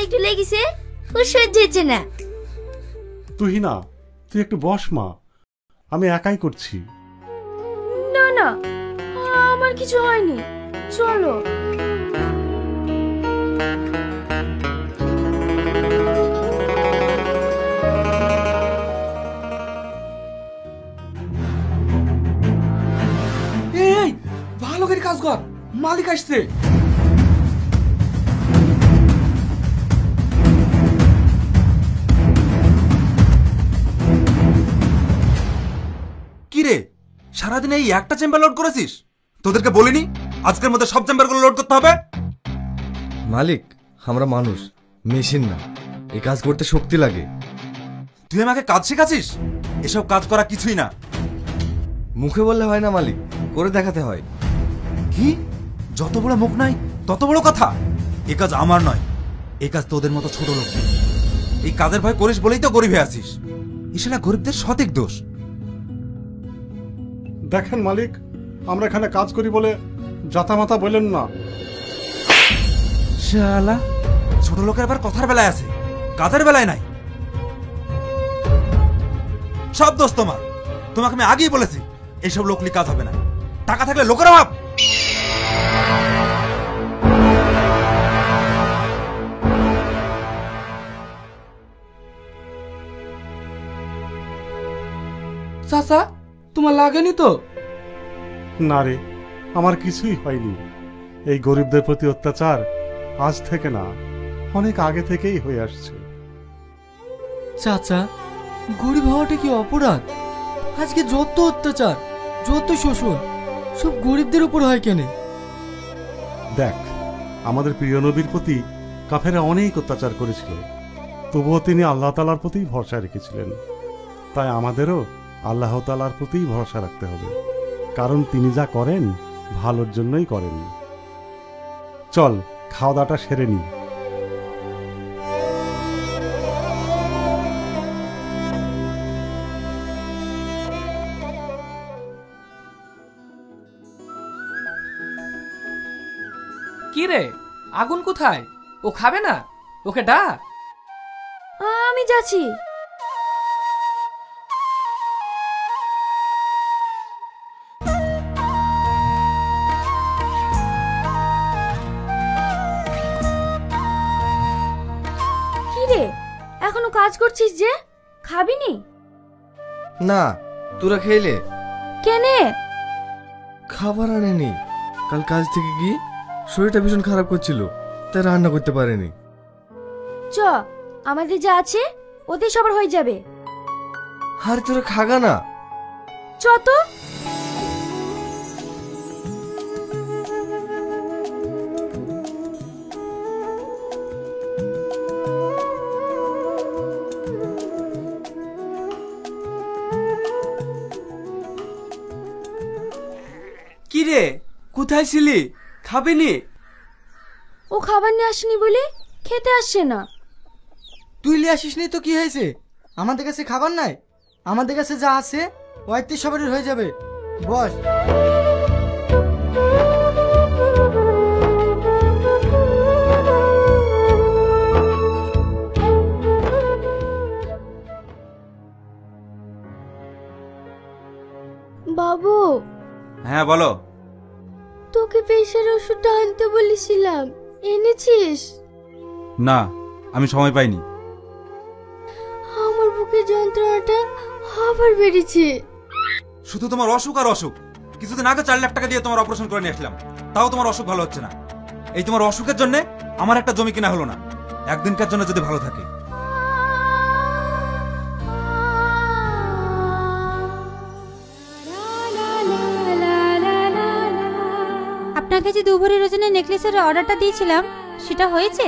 একটু লেগেছে, ও সহ্য হচ্ছে না। তুহিনা, তুই একটু বস মা, আমি একাই করছি। না না, আমার কিছু হয়নি, চলো। এই ভালো করে কাজ কর, মালিক আসছে। কিরে, সারাদিন এই একটা চেম্বার লোড করেছিস? তোদেরকে বলিনি আজকের মধ্যে সব চেম্বারগুলো লোড করতে হবে? মালিক, আমরা মানুষ, মেশিন না। এই কাজ করতে শক্তি লাগে। তুই আমাকে কাজ শেখাচ্ছিস? এসব কাজ করা কিছুই না। মুখে বললে হয় না মালিক, করে দেখাতে হয়। কি? যত বড় মুখ নাই তত বড় কথা? এ কাজ আমার নয়, এই কাজ তোদের মতো ছোট লোক। এই কাজের ভয় করিস বলেই তো গরিব হয়ে আছিস। ইশালা গরিবদের সঠিক দোষ। দেখেন মালিক, আমরা এখানে কাজ করি বলে জাতামাতা বললেন না। শালা, ছোট লোকের আবার কথার বেলায় আছে, কাজের বেলায় নাই। সব দোষ তোমার। তোমাকে আমি আগেই বলেছি এইসব লোকলি কাজ হবে না। টাকা থাকলে লোকের অভাব। চাচা, তোমার লাগেনি তো? না রে, আমার কিছুই হয়নি। এই গরিবদের প্রতি অত্যাচার আজ থেকে না, অনেক আগে থেকেই হয়ে আসছে। চাচা, গরিব হওয়াটা কি অপরাধ? আজকে যত অত্যাচার, যত শোষণ, সব গরিবদের উপর হয় কেন? দেখ, আমাদের প্রিয় নবীর প্রতি কাফেরা অনেক অত্যাচার করেছিল, তবুও তিনি আল্লাহ তাআলার প্রতি ভরসা রেখেছিলেন। তাই আমাদেরও আল্লাহ তাআলার প্রতি ভরসা রাখতে হবে, কারণ তিনি যা করেন ভালোর জন্যই করেন। চল, খাওয়া দাওয়াটা সেরে নি। কি রে, আগুন কোথায়? ও খাবে না? ওকে ডাক। আমি যাচ্ছি। কি রে, এখনো কাজ করছিস যে? খাবিনি? না, তোরা খেলে? কেনে? খাবার আনেনি। কাল কাজ থেকে গিয়ে শরীরটা ভীষণ খারাপ করছিল, তাই রান্না করতে পারেনি। চ, আমাদের যা আছে ওতে সবার হয়ে যাবে। আর তোরা খাগা না? চ তো। কি রে, কোথায় ছিলি? খাবেনি? ও খাবার নিয়ে আসেনি বলে খেতে আসছে না। তুই লিয়ে আসিস নি তো কি হয়েছে? আমাদের কাছে খাবার নাই, আমাদের কাছে যা আছে ওইতে সবারই হয়ে যাবে। বস। বাবু। হ্যাঁ বলো। তোকে প্রেশার ওষুধটা আনতে বলেছিলাম, এনেছিস? না, আমি সময় পাইনি। আমার বুকের যন্ত্রণাটা আবার বেড়েছে। শুধু তোমার অসুখ আর অসুখ। কিছুদিন আগে 4 লাখ টাকা দিয়ে তোমার অপারেশন করে নিয়ে আসলাম, তাও তোমার অসুখ ভালো হচ্ছে না। এই তোমার অসুখের জন্য আমার একটা জমি কিনা হলো না। একদিনকার জন্য যদি ভালো থাকে। আপনাকে যে 2 ভরি ওজনের নেকলেসের অর্ডারটা দিয়েছিলাম, সেটা হয়েছে?